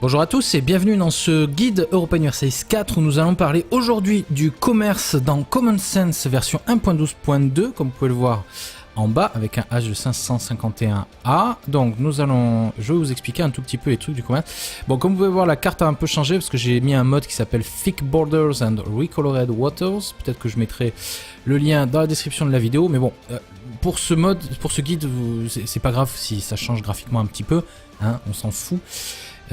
Bonjour à tous et bienvenue dans ce guide Europa Universalis 4 où nous allons parler aujourd'hui du commerce dans Common Sense version 1.12.2 comme vous pouvez le voir en bas avec un H de 551A. Donc je vais vous expliquer un tout petit peu les trucs du commerce. Bon, comme vous pouvez voir, la carte a un peu changé parce que j'ai mis un mode qui s'appelle Thick Borders and Recolored Waters. Peut-être que je mettrai le lien dans la description de la vidéo, mais bon, pour ce guide, c'est pas grave si ça change graphiquement un petit peu, hein, on s'en fout.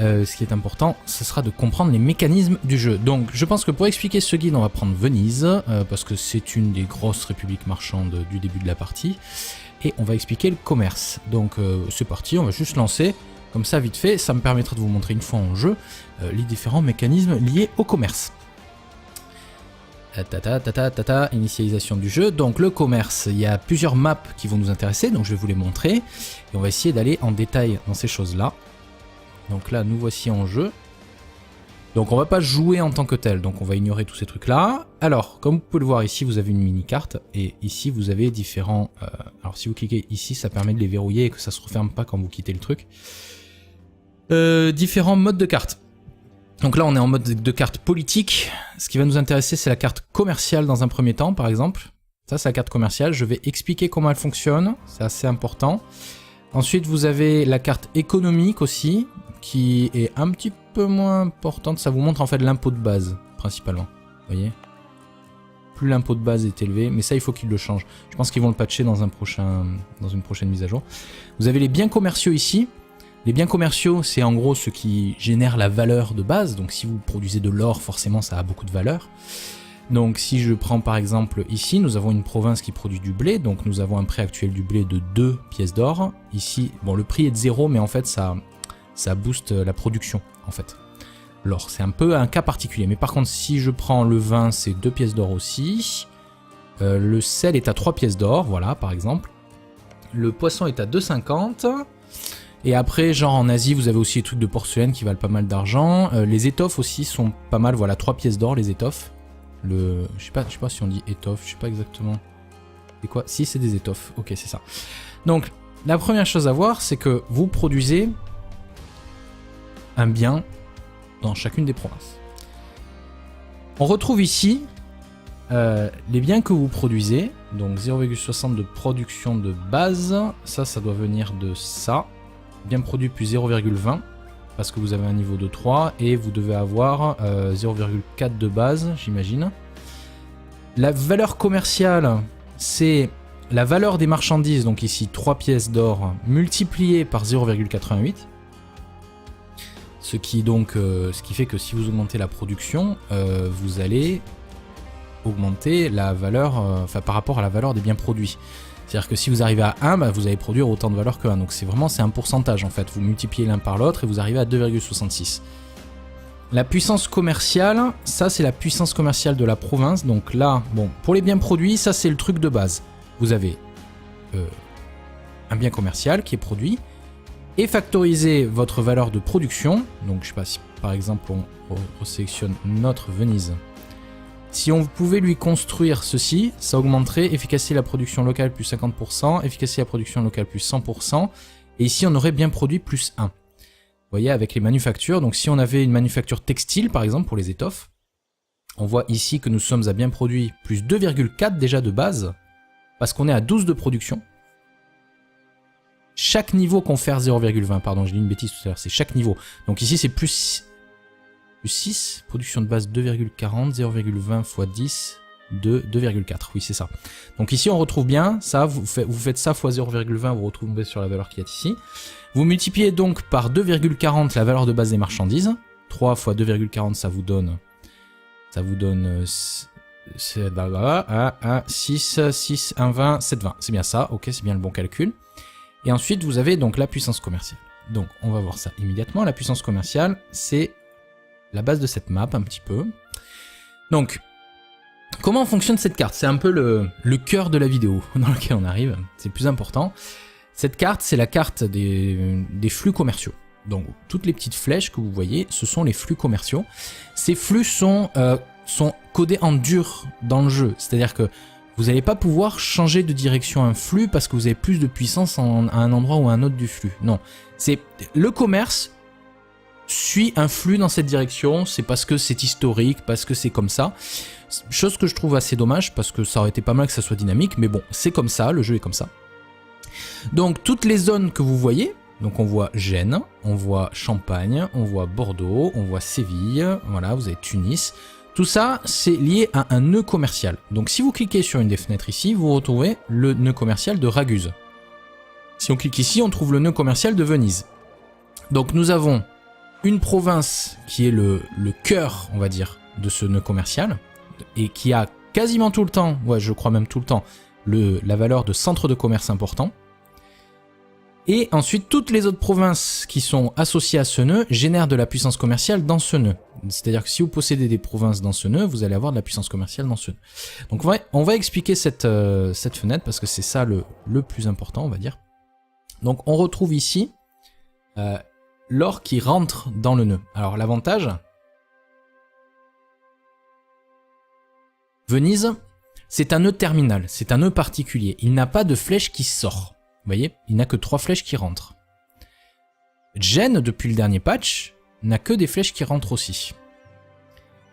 Ce qui est important, ce sera de comprendre les mécanismes du jeu. Donc je pense que pour expliquer ce guide, on va prendre Venise, parce que c'est une des grosses républiques marchandes du début de la partie, et on va expliquer le commerce. Donc c'est parti, on va juste lancer, comme ça vite fait, ça me permettra de vous montrer une fois en jeu les différents mécanismes liés au commerce. Initialisation du jeu. Donc le commerce, il y a plusieurs maps qui vont nous intéresser, donc je vais vous les montrer, et on va essayer d'aller en détail dans ces choses-là. Donc là, nous voici en jeu. Donc on va pas jouer en tant que tel, donc on va ignorer tous ces trucs-là. Alors, comme vous pouvez le voir ici, vous avez une mini-carte, et ici vous avez différents... alors si vous cliquez ici, ça permet de les verrouiller et que ça se referme pas quand vous quittez le truc. Différents modes de cartes. Donc là, on est en mode de carte politique. Ce qui va nous intéresser, c'est la carte commerciale dans un premier temps, par exemple. Ça, c'est la carte commerciale. Je vais expliquer comment elle fonctionne, c'est assez important. Ensuite, vous avez la carte économique aussi, qui est un petit peu moins importante. Ça vous montre en fait l'impôt de base, principalement. Vous voyez ? Plus l'impôt de base est élevé, mais ça, il faut qu'ils le changent. Je pense qu'ils vont le patcher dans une prochaine mise à jour. Vous avez les biens commerciaux ici. Les biens commerciaux, c'est en gros ce qui génère la valeur de base. Donc si vous produisez de l'or, forcément, ça a beaucoup de valeur. Donc si je prends par exemple ici, nous avons une province qui produit du blé, donc nous avons un prix actuel du blé de 2 pièces d'or. Ici, bon, le prix est de 0, mais en fait ça booste la production en fait. L'or, c'est un peu un cas particulier, mais par contre si je prends le vin, c'est 2 pièces d'or aussi. Le sel est à 3 pièces d'or, voilà par exemple. Le poisson est à 2,50. Et après, genre en Asie, vous avez aussi les trucs de porcelaine qui valent pas mal d'argent. Les étoffes aussi sont pas mal, voilà, 3 pièces d'or les étoffes. Je sais pas si on dit étoffe, je sais pas exactement. C'est quoi? Si, c'est des étoffes. Ok, c'est ça. Donc, la première chose à voir, c'est que vous produisez un bien dans chacune des provinces. On retrouve ici les biens que vous produisez. Donc 0,60 de production de base. Ça doit venir de ça. Bien produit plus 0,20. Parce que vous avez un niveau de 3 et vous devez avoir 0,4 de base, j'imagine. La valeur commerciale, c'est la valeur des marchandises, donc ici 3 pièces d'or, multipliées par 0,88. Ce qui fait que si vous augmentez la production, vous allez augmenter la valeur, par rapport à la valeur des biens produits. C'est-à-dire que si vous arrivez à 1, vous allez produire autant de valeur que 1. Donc c'est un pourcentage en fait. Vous multipliez l'un par l'autre et vous arrivez à 2,66. La puissance commerciale, ça c'est la puissance commerciale de la province. Donc là, bon, pour les biens produits, ça c'est le truc de base. Vous avez un bien commercial qui est produit et factorisez votre valeur de production. Donc je sais pas si par exemple on resélectionne notre Venise. Si on pouvait lui construire ceci, ça augmenterait efficacité de la production locale plus 50%, efficacité de la production locale plus 100%, et ici on aurait bien produit plus 1. Vous voyez, avec les manufactures, donc si on avait une manufacture textile par exemple pour les étoffes, on voit ici que nous sommes à bien produit plus 2,4 déjà de base, parce qu'on est à 12 de production. Chaque niveau confère 0,20, pardon, j'ai dit une bêtise tout à l'heure, c'est chaque niveau. Donc ici c'est plus 6, production de base 2,40, 0,20 x 10, 2,4, oui c'est ça. Donc ici on retrouve bien, ça, vous faites ça x 0,20, vous retrouvez sur la valeur qu'il y a ici. Vous multipliez donc par 2,40 la valeur de base des marchandises, 3 x 2,40 ça vous donne 6, 6, 1, 20, 7, 20, c'est bien ça, ok, c'est bien le bon calcul. Et ensuite vous avez donc la puissance commerciale. Donc on va voir ça immédiatement, la puissance commerciale c'est la base de cette map un petit peu. Donc, comment fonctionne cette carte? C'est un peu le cœur de la vidéo dans lequel on arrive, c'est le plus important. Cette carte, c'est la carte des flux commerciaux. Donc, toutes les petites flèches que vous voyez, ce sont les flux commerciaux. Ces flux sont codés en dur dans le jeu, c'est-à-dire que vous n'allez pas pouvoir changer de direction un flux parce que vous avez plus de puissance à un endroit ou à un autre du flux. Non, c'est le commerce. suit un flux dans cette direction, c'est parce que c'est historique, parce que c'est comme ça. Chose que je trouve assez dommage, parce que ça aurait été pas mal que ça soit dynamique, mais bon, c'est comme ça, le jeu est comme ça. Donc toutes les zones que vous voyez, donc on voit Gênes, on voit Champagne, on voit Bordeaux, on voit Séville, voilà, vous avez Tunis. Tout ça, c'est lié à un nœud commercial. Donc si vous cliquez sur une des fenêtres ici, vous retrouvez le nœud commercial de Raguse. Si on clique ici, on trouve le nœud commercial de Venise. Donc nous avons une province qui est le cœur, on va dire, de ce nœud commercial, et qui a quasiment tout le temps, ouais je crois même tout le temps, la valeur de centre de commerce important. Et ensuite, toutes les autres provinces qui sont associées à ce nœud génèrent de la puissance commerciale dans ce nœud. C'est-à-dire que si vous possédez des provinces dans ce nœud, vous allez avoir de la puissance commerciale dans ce nœud. Donc on va expliquer cette fenêtre parce que c'est ça le plus important, on va dire. Donc on retrouve ici l'or qui rentre dans le nœud. Alors l'avantage, Venise, c'est un nœud terminal, c'est un nœud particulier. Il n'a pas de flèche qui sort. Vous voyez, il n'a que 3 flèches qui rentrent. Gênes, depuis le dernier patch, n'a que des flèches qui rentrent aussi.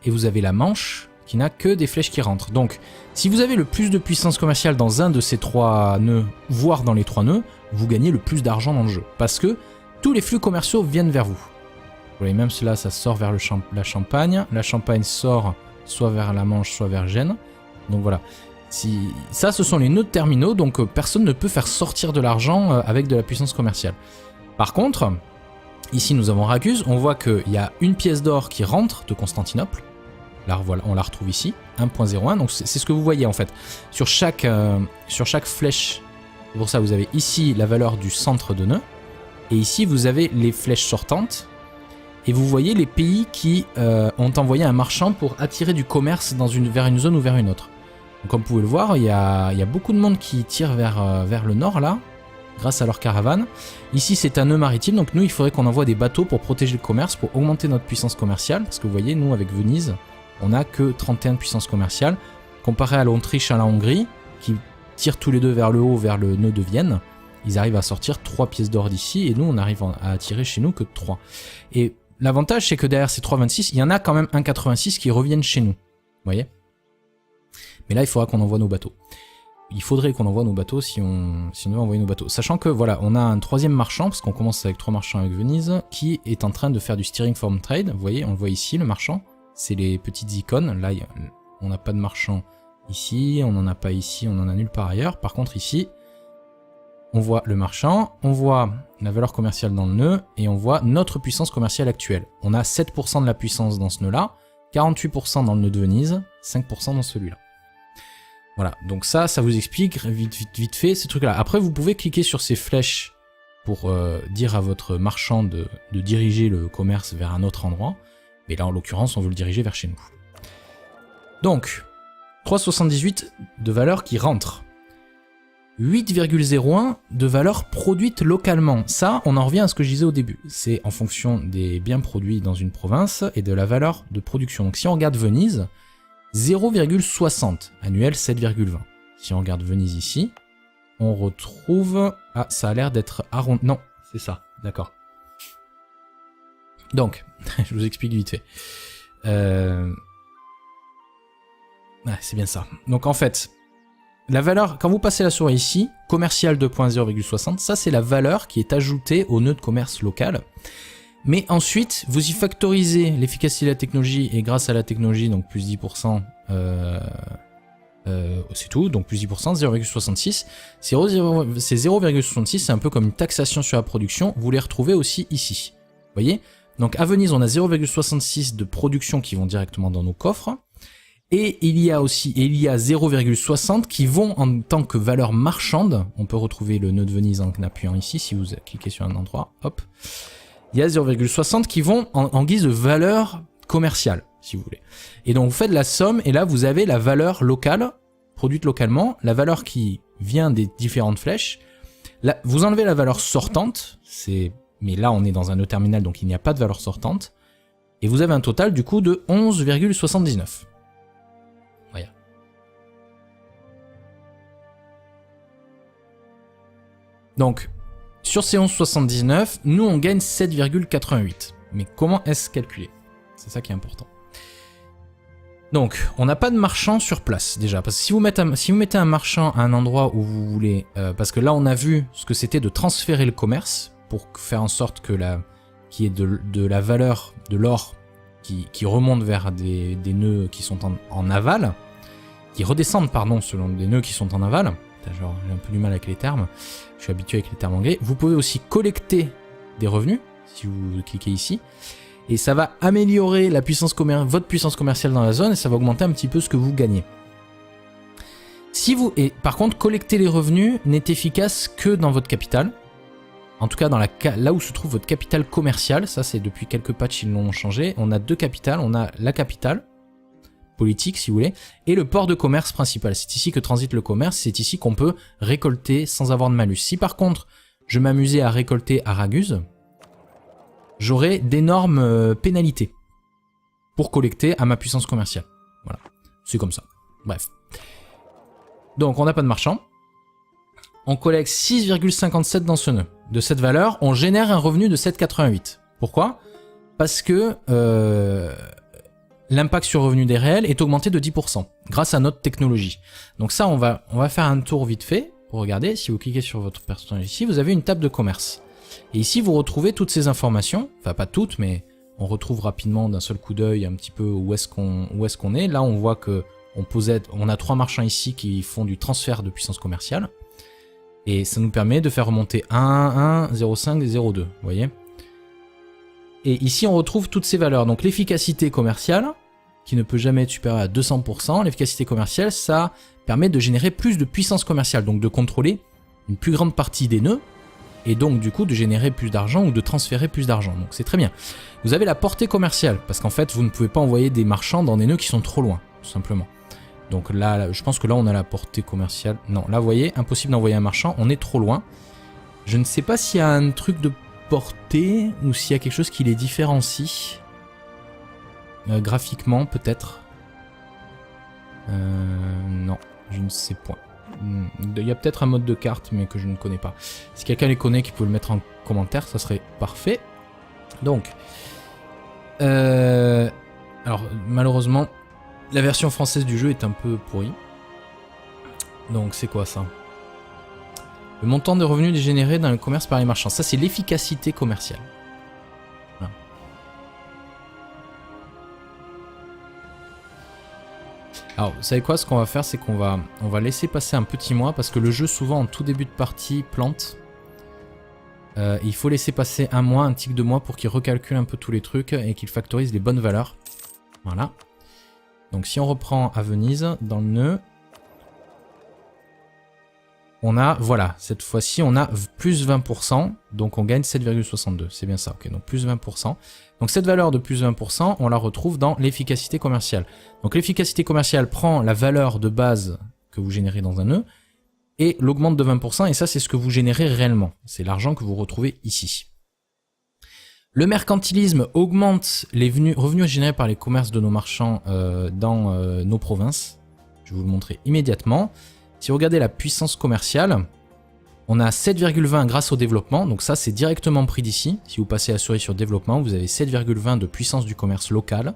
Et vous avez la Manche qui n'a que des flèches qui rentrent. Donc, si vous avez le plus de puissance commerciale dans un de ces 3 nœuds, voire dans les 3 nœuds, vous gagnez le plus d'argent dans le jeu. Parce que tous les flux commerciaux viennent vers vous. Vous voyez, même cela, ça sort vers la Champagne. La Champagne sort soit vers la Manche, soit vers Gênes. Donc voilà. Ça, ce sont les nœuds terminaux, donc personne ne peut faire sortir de l'argent avec de la puissance commerciale. Par contre, ici nous avons Raguse, on voit qu'il y a une pièce d'or qui rentre de Constantinople. Là, voilà, on la retrouve ici, 1.01, donc c'est ce que vous voyez en fait. Sur chaque flèche, c'est pour ça vous avez ici la valeur du centre de nœud, et ici vous avez les flèches sortantes, et vous voyez les pays qui ont envoyé un marchand pour attirer du commerce vers une zone ou vers une autre. Donc, comme vous pouvez le voir, il y a beaucoup de monde qui tire vers le nord là, grâce à leur caravane. Ici c'est un nœud maritime, donc nous il faudrait qu'on envoie des bateaux pour protéger le commerce, pour augmenter notre puissance commerciale, parce que vous voyez, nous avec Venise, on n'a que 31 de puissance commerciale, comparé à l'Autriche et à la Hongrie, qui tirent tous les deux vers le haut, vers le nœud de Vienne, ils arrivent à sortir 3 pièces d'or d'ici, et nous on arrive à attirer chez nous que 3. Et l'avantage c'est que derrière ces 3,26, il y en a quand même 1,86 qui reviennent chez nous, vous voyez. Mais là, il faudra qu'on envoie nos bateaux. Il faudrait qu'on envoie nos bateaux si on veut envoyer nos bateaux. Sachant que, voilà, on a un 3e marchand, parce qu'on commence avec 3 marchands avec Venise, qui est en train de faire du steering farm trade. Vous voyez, on le voit ici, le marchand. C'est les petites icônes. Là, on n'a pas de marchand ici, on n'en a pas ici, on n'en a nulle part ailleurs. Par contre, ici, on voit le marchand, on voit la valeur commerciale dans le nœud, et on voit notre puissance commerciale actuelle. On a 7% de la puissance dans ce nœud-là, 48% dans le nœud de Venise, 5% dans celui-là. Voilà, donc ça vous explique vite fait ces trucs-là. Après, vous pouvez cliquer sur ces flèches pour dire à votre marchand de diriger le commerce vers un autre endroit. Mais là, en l'occurrence, on veut le diriger vers chez nous. Donc, 3,78 de valeur qui rentre. 8,01 de valeur produite localement. Ça, on en revient à ce que je disais au début. C'est en fonction des biens produits dans une province et de la valeur de production. Donc si on regarde Venise, 0,60, annuel 7,20. Si on regarde Venise ici, on retrouve... Ah, ça a l'air d'être arrondi... Non, c'est ça, d'accord. Donc, je vous explique vite fait. Ouais, c'est bien ça. Donc en fait, la valeur, quand vous passez la souris ici, commercial 2.0,60, ça c'est la valeur qui est ajoutée au nœud de commerce local. Mais ensuite, vous y factorisez l'efficacité de la technologie, et grâce à la technologie, donc plus 10%, c'est tout, donc plus 10%, 0,66. C'est 0,66, c'est un peu comme une taxation sur la production, vous les retrouvez aussi ici. Vous voyez? Donc à Venise, on a 0,66 de production qui vont directement dans nos coffres, et il y a 0,60 qui vont en tant que valeur marchande. On peut retrouver le nœud de Venise en appuyant ici, si vous cliquez sur un endroit, hop. Il y a 0,60 qui vont en guise de valeur commerciale, si vous voulez. Et donc vous faites la somme, et là vous avez la valeur locale, produite localement, la valeur qui vient des différentes flèches. Là, vous enlevez la valeur sortante, mais là on est dans un nœud terminal, donc il n'y a pas de valeur sortante. Et vous avez un total du coup de 11,79. Voilà. Donc, sur ces 11,79, nous on gagne 7,88. Mais comment est-ce calculé? C'est ça qui est important. Donc, on n'a pas de marchand sur place, déjà. Parce que si vous mettez un marchand à un endroit où vous voulez... parce que là, on a vu ce que c'était de transférer le commerce pour faire en sorte que qu'il y ait de la valeur de l'or qui remonte vers des nœuds qui sont en aval, qui redescendent, pardon, selon des nœuds qui sont en aval. Genre, j'ai un peu du mal avec les termes. Je suis habitué avec les termes anglais. Vous pouvez aussi collecter des revenus, si vous cliquez ici. Et ça va améliorer la votre puissance commerciale dans la zone et ça va augmenter un petit peu ce que vous gagnez. Et par contre, collecter les revenus n'est efficace que dans votre capitale. En tout cas, là où se trouve votre capitale commerciale. Ça, c'est depuis quelques patchs, ils l'ont changé. On a deux capitales. On a la capitale politique, si vous voulez, et le port de commerce principal. C'est ici que transite le commerce. C'est ici qu'on peut récolter sans avoir de malus. Si par contre, je m'amusais à récolter à Raguse, j'aurai d'énormes pénalités pour collecter à ma puissance commerciale. Voilà, c'est comme ça. Bref. Donc, on n'a pas de marchand. On collecte 6,57 dans ce nœud. De cette valeur, on génère un revenu de 7,88. Pourquoi? Parce que l'impact sur revenu des réels est augmenté de 10% grâce à notre technologie. Donc ça, on va faire un tour vite fait pour regarder. Si vous cliquez sur votre personnage ici, vous avez une table de commerce. Et ici, vous retrouvez toutes ces informations, enfin pas toutes, mais on retrouve rapidement d'un seul coup d'œil un petit peu où est-ce qu'on est. Là, on voit que on a 3 marchands ici qui font du transfert de puissance commerciale. Et ça nous permet de faire remonter 1, 1, 0,5 et 0,2, vous voyez. Et ici, on retrouve toutes ces valeurs. Donc l'efficacité commerciale, qui ne peut jamais être supérieure à 200%, l'efficacité commerciale, ça permet de générer plus de puissance commerciale, donc de contrôler une plus grande partie des nœuds, et donc du coup de générer plus d'argent ou de transférer plus d'argent. Donc c'est très bien. Vous avez la portée commerciale, parce qu'en fait vous ne pouvez pas envoyer des marchands dans des nœuds qui sont trop loin, tout simplement. Donc là, je pense que là on a la portée commerciale. Non, là vous voyez, impossible d'envoyer un marchand, on est trop loin. Je ne sais pas s'il y a un truc de portée, ou s'il y a quelque chose qui les différencie. Graphiquement peut-être. Non, je ne sais point. Il y a peut-être un mode de carte, mais que je ne connais pas. Si quelqu'un les connaît, qui peut le mettre en commentaire, ça serait parfait. Donc, alors malheureusement, la version française du jeu est un peu pourrie. Donc c'est quoi ça? Le montant de revenus générés dans le commerce par les marchands. Ça, c'est l'efficacité commerciale. Voilà. Alors, vous savez quoi? Ce qu'on va faire, c'est qu'on va laisser passer un petit mois, parce que le jeu, souvent, en tout début de partie, plante. Il faut laisser passer un mois, un tic de mois, pour qu'il recalcule un peu tous les trucs et qu'il factorise les bonnes valeurs. Voilà. Donc, si on reprend à Venise, dans le nœud, on a, voilà, cette fois-ci, on a plus 20%, donc on gagne 7,62. C'est bien ça, ok, donc plus 20%. Donc cette valeur de plus 20%, on la retrouve dans l'efficacité commerciale. Donc l'efficacité commerciale prend la valeur de base que vous générez dans un nœud et l'augmente de 20%, et ça, c'est ce que vous générez réellement. C'est l'argent que vous retrouvez ici. Le mercantilisme augmente les revenus générés par les commerces de nos marchands dans nos provinces. Je vais vous le montrer immédiatement. Si vous regardez la puissance commerciale, on a 7,20 grâce au développement, donc ça c'est directement pris d'ici. Si vous passez la souris sur développement, vous avez 7,20 de puissance du commerce local.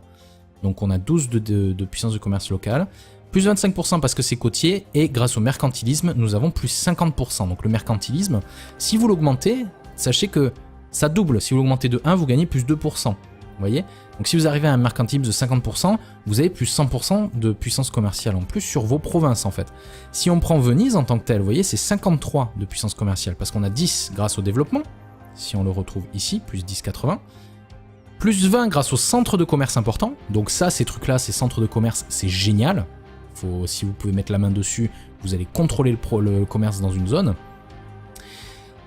Donc on a 12 de puissance du commerce local. Plus 25% parce que c'est côtier, et grâce au mercantilisme, nous avons plus 50%. Donc le mercantilisme, si vous l'augmentez, sachez que ça double. Si vous l'augmentez de 1, vous gagnez plus 2%. Vous voyez? Donc si vous arrivez à un mercantilisme de 50%, vous avez plus 100% de puissance commerciale en plus sur vos provinces en fait. Si on prend Venise en tant que tel, vous voyez, c'est 53 de puissance commerciale parce qu'on a 10 grâce au développement, si on le retrouve ici, plus 10,80. Plus 20 grâce au centre de commerce important. Donc ça, ces trucs-là, ces centres de commerce, c'est génial. Si vous pouvez mettre la main dessus, vous allez contrôler le commerce dans une zone.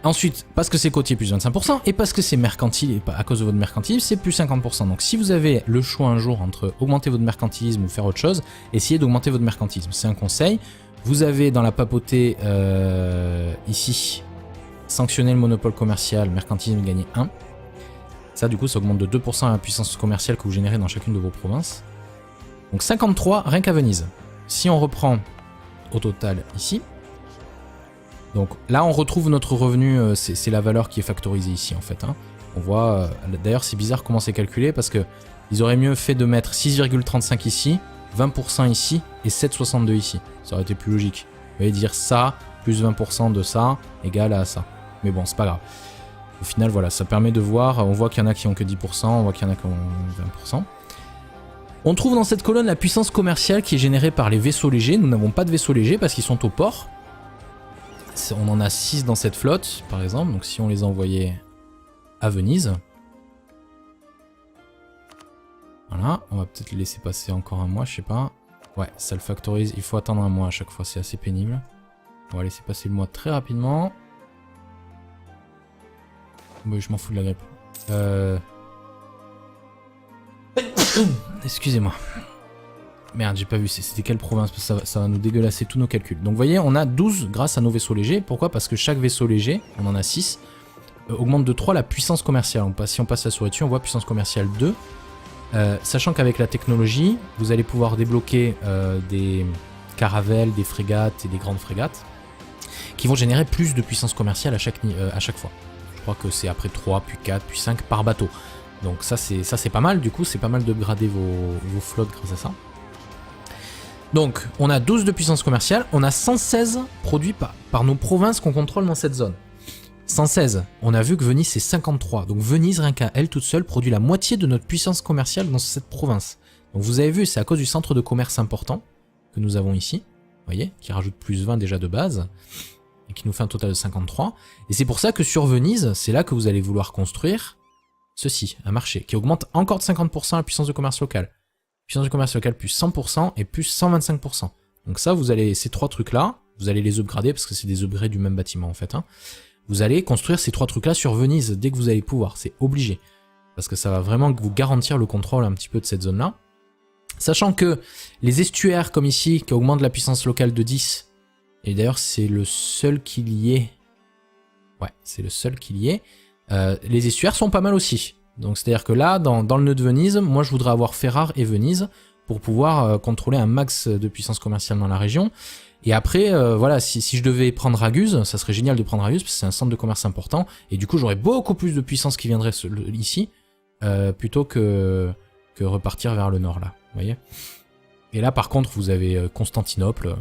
Ensuite, parce que c'est côtier, plus 25%, et parce que c'est mercantile, à cause de votre mercantilisme, c'est plus 50%. Donc si vous avez le choix un jour entre augmenter votre mercantilisme ou faire autre chose, essayez d'augmenter votre mercantilisme. C'est un conseil. Vous avez dans la papauté, ici, sanctionner le monopole commercial, mercantilisme, gagner 1. Ça, du coup, ça augmente de 2% la puissance commerciale que vous générez dans chacune de vos provinces. Donc 53, rien qu'à Venise. Si on reprend au total ici, donc là on retrouve notre revenu, c'est la valeur qui est factorisée ici en fait. Hein. On voit, d'ailleurs c'est bizarre comment c'est calculé parce que ils auraient mieux fait de mettre 6,35 ici, 20% ici et 7,62 ici. Ça aurait été plus logique. Vous voyez, dire ça, plus 20% de ça, égale à ça. Mais bon, c'est pas grave. Au final, voilà, ça permet de voir, on voit qu'il y en a qui ont que 10%, on voit qu'il y en a qui ont 20%. On trouve dans cette colonne la puissance commerciale qui est générée par les vaisseaux légers. Nous n'avons pas de vaisseaux légers parce qu'ils sont au port. On en a 6 dans cette flotte, par exemple. Donc si on les envoyait à Venise. Voilà, on va peut-être les laisser passer encore un mois, je sais pas. Ouais, ça le factorise, il faut attendre un mois à chaque fois, c'est assez pénible. On va laisser passer le mois très rapidement. Oui, je m'en fous de la grippe. Excusez-moi. Merde, j'ai pas vu, c'était quelle province? Parce que ça va nous dégueulasser tous nos calculs. Donc vous voyez, on a 12 grâce à nos vaisseaux légers. Pourquoi? Parce que chaque vaisseau léger, on en a 6, augmente de 3 la puissance commerciale. Si on passe la souris dessus, on voit puissance commerciale 2. Sachant qu'avec la technologie, vous allez pouvoir débloquer des caravelles, des frégates et des grandes frégates qui vont générer plus de puissance commerciale à chaque fois. Je crois que c'est après 3, puis 4, puis 5 par bateau. Donc ça c'est pas mal, du coup c'est pas mal de grader vos flottes grâce à ça. Donc on a 12 de puissance commerciale, on a 116 produits par nos provinces qu'on contrôle dans cette zone. 116, on a vu que Venise c'est 53, donc Venise rien qu'à elle toute seule produit la moitié de notre puissance commerciale dans cette province. Donc vous avez vu, c'est à cause du centre de commerce important que nous avons ici, vous voyez, qui rajoute plus 20 déjà de base, et qui nous fait un total de 53. Et c'est pour ça que sur Venise, c'est là que vous allez vouloir construire ceci, un marché, qui augmente encore de 50% la puissance de commerce locale. Puissance de commerce locale plus 100% et plus 125%. Donc ça, vous allez, ces trois trucs-là, vous allez les upgrader, parce que c'est des upgrades du même bâtiment en fait, hein. Vous allez construire ces trois trucs-là sur Venise dès que vous allez pouvoir, c'est obligé. Parce que ça va vraiment vous garantir le contrôle un petit peu de cette zone-là. Sachant que les estuaires comme ici, qui augmentent la puissance locale de 10, et d'ailleurs c'est le seul qu'il y ait, ouais, c'est le seul qu'il y ait, les estuaires sont pas mal aussi. Donc c'est-à-dire que là, dans le nœud de Venise, moi je voudrais avoir Ferrare et Venise pour pouvoir contrôler un max de puissance commerciale dans la région. Et après, voilà, si je devais prendre Raguse, ça serait génial de prendre Raguse parce que c'est un centre de commerce important. Et du coup, j'aurais beaucoup plus de puissance qui viendrait ici, plutôt que repartir vers le nord, là. Vous voyez? Et là, par contre, vous avez Constantinople,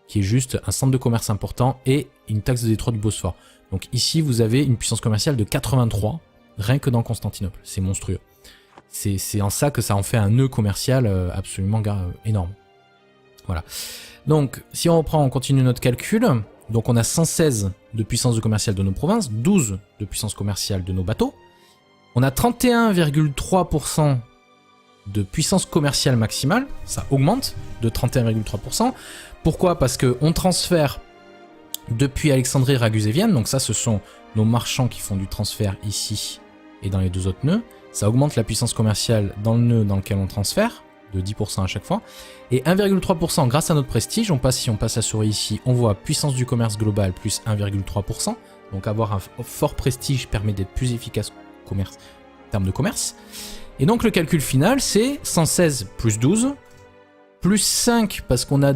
qui est juste un centre de commerce important et une taxe de détroit du Bosphore. Donc ici, vous avez une puissance commerciale de 83, rien que dans Constantinople. C'est monstrueux. C'est en ça que ça en fait un nœud commercial absolument énorme. Voilà. Donc, si on reprend, on continue notre calcul. Donc, on a 116 de puissance de commerciale de nos provinces, 12 de puissance commerciale de nos bateaux. On a 31,3% de puissance commerciale maximale. Ça augmente de 31,3%. Pourquoi? Parce qu'on transfère depuis Alexandrie, Raguse et Vienne. Donc ça, ce sont nos marchands qui font du transfert ici et dans les deux autres nœuds. Ça augmente la puissance commerciale dans le nœud dans lequel on transfère, de 10% à chaque fois. Et 1,3% grâce à notre prestige, si on passe la souris ici, on voit puissance du commerce global plus 1,3%. Donc avoir un fort prestige permet d'être plus efficace en termes de commerce. Et donc le calcul final, c'est 116 plus 12, plus 5 parce qu'on a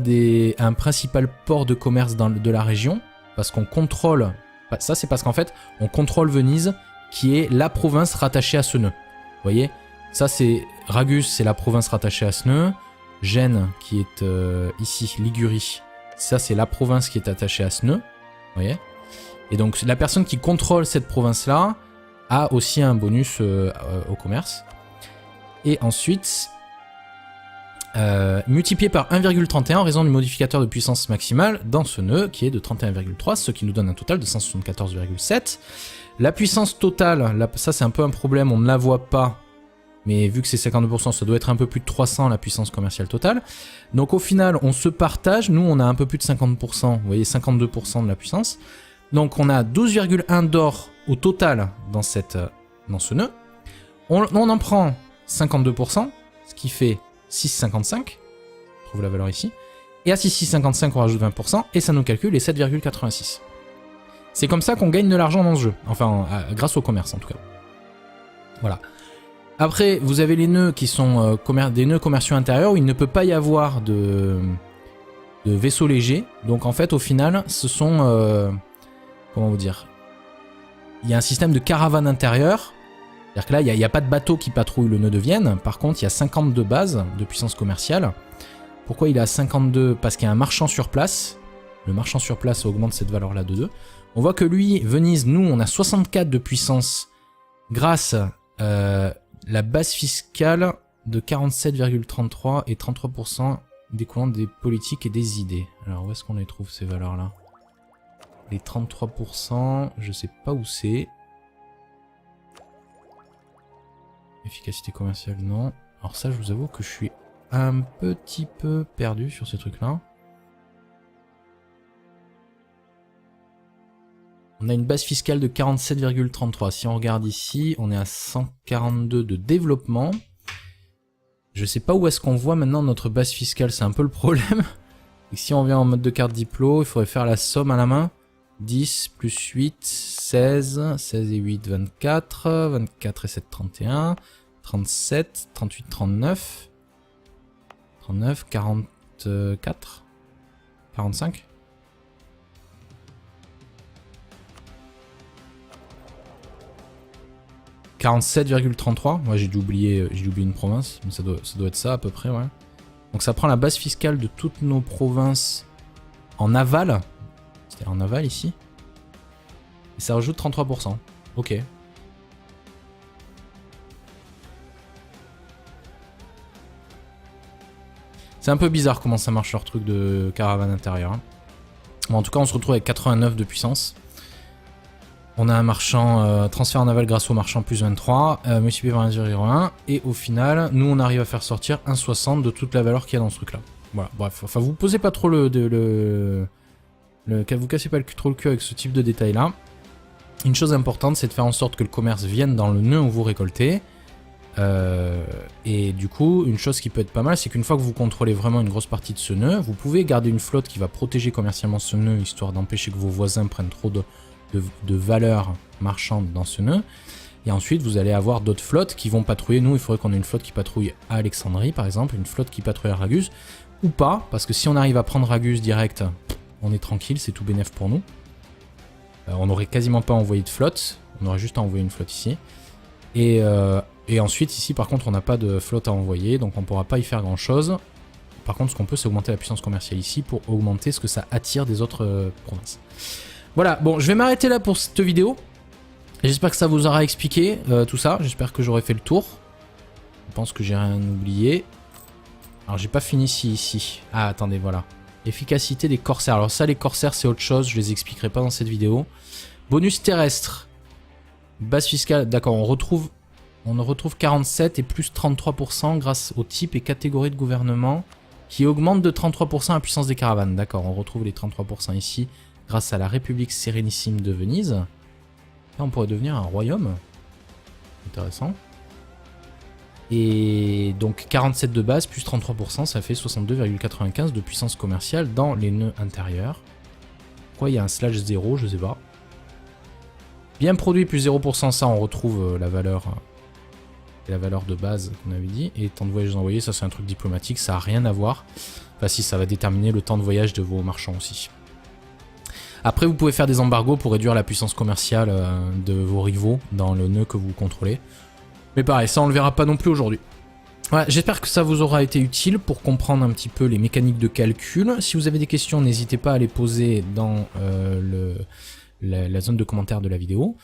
un principal port de commerce de la région, parce qu'on contrôle, ça c'est parce qu'en fait, on contrôle Venise, qui est la province rattachée à ce nœud. Vous voyez, ça c'est Ragus, c'est la province rattachée à ce nœud. Gênes, qui est ici, Ligurie, ça c'est la province qui est attachée à ce nœud. Vous voyez. Et donc la personne qui contrôle cette province-là a aussi un bonus au commerce. Et ensuite, multiplié par 1,31 en raison du modificateur de puissance maximale dans ce nœud qui est de 31,3, ce qui nous donne un total de 174,7. La puissance totale, là, ça c'est un peu un problème, on ne la voit pas. Mais vu que c'est 52%, ça doit être un peu plus de 300 la puissance commerciale totale. Donc au final, on se partage. Nous, on a un peu plus de 50%. Vous voyez, 52% de la puissance. Donc on a 12,1 d'or au total dans ce nœud. On en prend 52%, ce qui fait 6,55. On trouve la valeur ici. Et à 6,55, on rajoute 20%. Et ça nous calcule les 7,86. C'est comme ça qu'on gagne de l'argent dans ce jeu. Enfin, grâce au commerce en tout cas. Voilà. Après, vous avez les nœuds qui sont des nœuds commerciaux intérieurs où il ne peut pas y avoir de vaisseaux légers. Donc en fait, au final, ce sont... comment vous dire? Il y a un système de caravane intérieure C'est-à-dire que là, il n'y a pas de bateau qui patrouille le nœud de Vienne. Par contre, il y a 52 bases de puissance commerciale. Pourquoi il est à 52? Parce qu'il y a un marchand sur place. Le marchand sur place augmente cette valeur-là de 2. On voit que lui, Venise, nous, on a 64 de puissance grâce à la base fiscale de 47,33 et 33% découlant des politiques et des idées. Alors, où est-ce qu'on les trouve, ces valeurs-là? Les 33%, je sais pas où c'est. Efficacité commerciale, non. Alors ça, je vous avoue que je suis un petit peu perdu sur ce truc-là. On a une base fiscale de 47,33. Si on regarde ici, on est à 142 de développement. Je sais pas où est-ce qu'on voit maintenant notre base fiscale, c'est un peu le problème. Et si on vient en mode de carte diplo, il faudrait faire la somme à la main. 10 plus 8, 16, 16 et 8, 24, 24 et 7, 31, 37, 38, 39, 39, 44, 45. « 47,33 ». Moi j'ai dû oublier une province, mais ça doit être ça à peu près, ouais. Donc ça prend la base fiscale de toutes nos provinces en aval. C'est-à-dire en aval ici. Et ça rajoute 33%. Ok. C'est un peu bizarre comment ça marche leur truc de caravane intérieure. Hein. Bon, en tout cas, on se retrouve avec 89 de puissance. On a un marchand, transfert en aval grâce au marchand plus 23, multiplié par 1,01. Et au final, nous, on arrive à faire sortir 1,60 de toute la valeur qu'il y a dans ce truc-là. Voilà, bref. Enfin, vous posez pas trop vous cassez pas trop le cul avec ce type de détails là. Une chose importante, c'est de faire en sorte que le commerce vienne dans le nœud où vous récoltez. Et du coup, une chose qui peut être pas mal, c'est qu'une fois que vous contrôlez vraiment une grosse partie de ce nœud, vous pouvez garder une flotte qui va protéger commercialement ce nœud, histoire d'empêcher que vos voisins prennent trop de valeur marchande dans ce nœud. Et ensuite, vous allez avoir d'autres flottes qui vont patrouiller. Nous, il faudrait qu'on ait une flotte qui patrouille à Alexandrie, par exemple, une flotte qui patrouille à Ragus, ou pas, parce que si on arrive à prendre Ragus direct, on est tranquille, c'est tout bénef pour nous. On n'aurait quasiment pas envoyé de flotte, on aurait juste à envoyer une flotte ici. Et ensuite, ici, par contre, on n'a pas de flotte à envoyer, donc on ne pourra pas y faire grand-chose. Par contre, ce qu'on peut, c'est augmenter la puissance commerciale ici pour augmenter ce que ça attire des autres provinces. Voilà, bon, je vais m'arrêter là pour cette vidéo. J'espère que ça vous aura expliqué tout ça. J'espère que j'aurai fait le tour. Je pense que j'ai rien oublié. Alors, j'ai pas fini ici. Ah, attendez, voilà. Efficacité des corsaires. Alors ça, les corsaires, c'est autre chose. Je les expliquerai pas dans cette vidéo. Bonus terrestre. Base fiscale. D'accord, on retrouve 47 et plus 33% grâce au type et catégorie de gouvernement qui augmente de 33% la puissance des caravanes. D'accord, on retrouve les 33% ici grâce à la République Sérénissime de Venise. Là, on pourrait devenir un royaume. Intéressant. Et donc 47 de base plus 33%, ça fait 62,95 de puissance commerciale dans les nœuds intérieurs. Pourquoi il y a un /0, je sais pas. Bien produit plus 0%, ça on retrouve la valeur de base qu'on avait dit. Et temps de voyage envoyé, ça c'est un truc diplomatique, ça n'a rien à voir. Enfin si, ça va déterminer le temps de voyage de vos marchands aussi. Après, vous pouvez faire des embargos pour réduire la puissance commerciale de vos rivaux dans le nœud que vous contrôlez. Mais pareil, ça on le verra pas non plus aujourd'hui. Voilà, j'espère que ça vous aura été utile pour comprendre un petit peu les mécaniques de calcul. Si vous avez des questions, n'hésitez pas à les poser dans la zone de commentaires de la vidéo.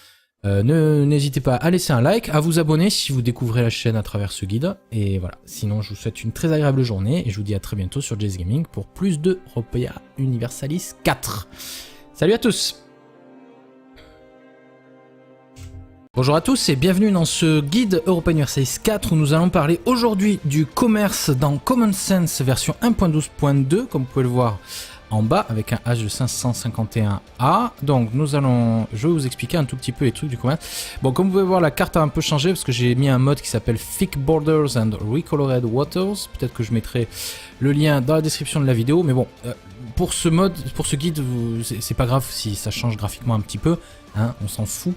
N'hésitez pas à laisser un like, à vous abonner si vous découvrez la chaîne à travers ce guide. Et voilà, sinon je vous souhaite une très agréable journée et je vous dis à très bientôt sur Jay's Gaming pour plus de Europaea Universalis 4. Salut à tous! Bonjour à tous et bienvenue dans ce guide Europaea Universalis 4 où nous allons parler aujourd'hui du commerce dans Common Sense version 1.12.2 comme vous pouvez le voir en bas avec un H de 551A. Donc je vais vous expliquer un tout petit peu les trucs du commerce. Bon, comme vous pouvez voir, la carte a un peu changé parce que j'ai mis un mode qui s'appelle Thick Borders and Recolored Waters. Peut-être que je mettrai le lien dans la description de la vidéo, mais bon, pour ce guide, c'est pas grave si ça change graphiquement un petit peu, hein, on s'en fout.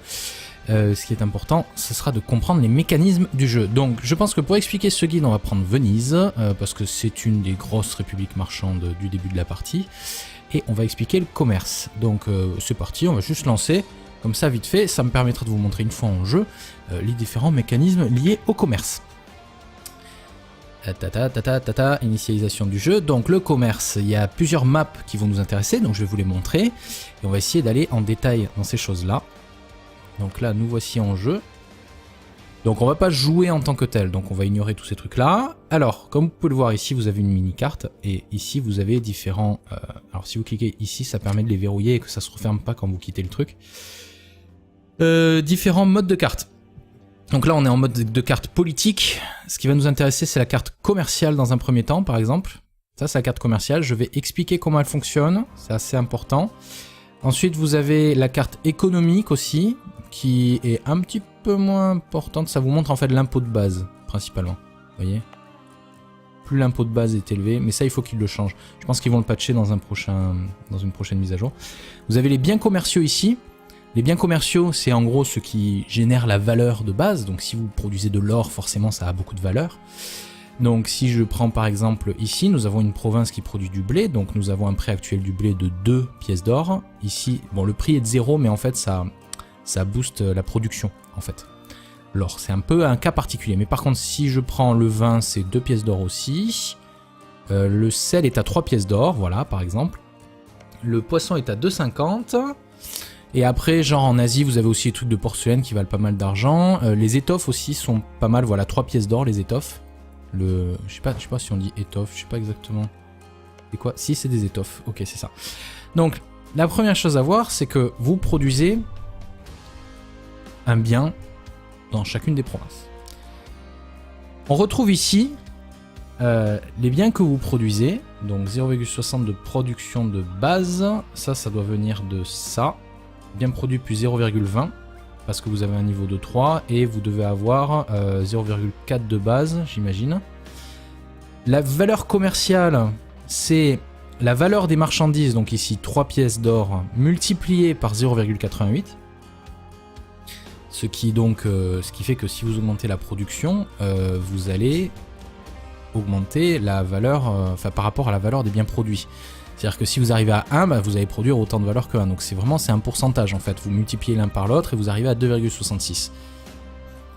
Ce qui est important, ce sera de comprendre les mécanismes du jeu. Donc je pense que pour expliquer ce guide, on va prendre Venise, parce que c'est une des grosses républiques marchandes du début de la partie, et on va expliquer le commerce. Donc c'est parti, on va juste lancer. Comme ça, vite fait, ça me permettra de vous montrer une fois en jeu les différents mécanismes liés au commerce. Initialisation du jeu. Donc le commerce, il y a plusieurs maps qui vont nous intéresser, donc je vais vous les montrer. Et on va essayer d'aller en détail dans ces choses-là. Donc là, nous voici en jeu. Donc on va pas jouer en tant que tel, donc on va ignorer tous ces trucs-là. Alors, comme vous pouvez le voir ici, vous avez une mini-carte, et ici vous avez différents... alors si vous cliquez ici, ça permet de les verrouiller et que ça se referme pas quand vous quittez le truc. Différents modes de cartes. Donc là, on est en mode de carte politique. Ce qui va nous intéresser, c'est la carte commerciale dans un premier temps, par exemple. Ça, c'est la carte commerciale. Je vais expliquer comment elle fonctionne. C'est assez important. Ensuite, vous avez la carte économique aussi, qui est un petit peu moins importante. Ça vous montre en fait l'impôt de base, principalement. Vous voyez ? Plus l'impôt de base est élevé, mais ça, il faut qu'ils le changent. Je pense qu'ils vont le patcher dans une prochaine mise à jour. Vous avez les biens commerciaux ici. Les biens commerciaux, c'est en gros ce qui génère la valeur de base. Donc si vous produisez de l'or, forcément ça a beaucoup de valeur. Donc si je prends par exemple ici, nous avons une province qui produit du blé. Donc nous avons un prix actuel du blé de 2 pièces d'or. Ici, bon, le prix est de 0, mais en fait ça booste la production en fait. L'or, c'est un peu un cas particulier. Mais par contre, si je prends le vin, c'est 2 pièces d'or aussi. Le sel est à 3 pièces d'or, voilà par exemple. Le poisson est à 2,50. Et après, genre en Asie, vous avez aussi des trucs de porcelaine qui valent pas mal d'argent. Les étoffes aussi sont pas mal, voilà, 3 pièces d'or les étoffes. Je sais pas si on dit étoffe, je sais pas exactement. C'est quoi? Si, c'est des étoffes, ok, c'est ça. Donc, la première chose à voir, c'est que vous produisez un bien dans chacune des provinces. On retrouve ici les biens que vous produisez, donc 0,60 de production de base, ça doit venir de ça. Bien produit plus 0,20 parce que vous avez un niveau de 3 et vous devez avoir 0,4 de base, j'imagine. La valeur commerciale, c'est la valeur des marchandises, donc ici 3 pièces d'or multipliées par 0,88. Ce qui fait que si vous augmentez la production, vous allez augmenter la valeur, par rapport à la valeur des biens produits. C'est-à-dire que si vous arrivez à 1, vous allez produire autant de valeur que 1. Donc c'est un pourcentage en fait. Vous multipliez l'un par l'autre et vous arrivez à 2,66.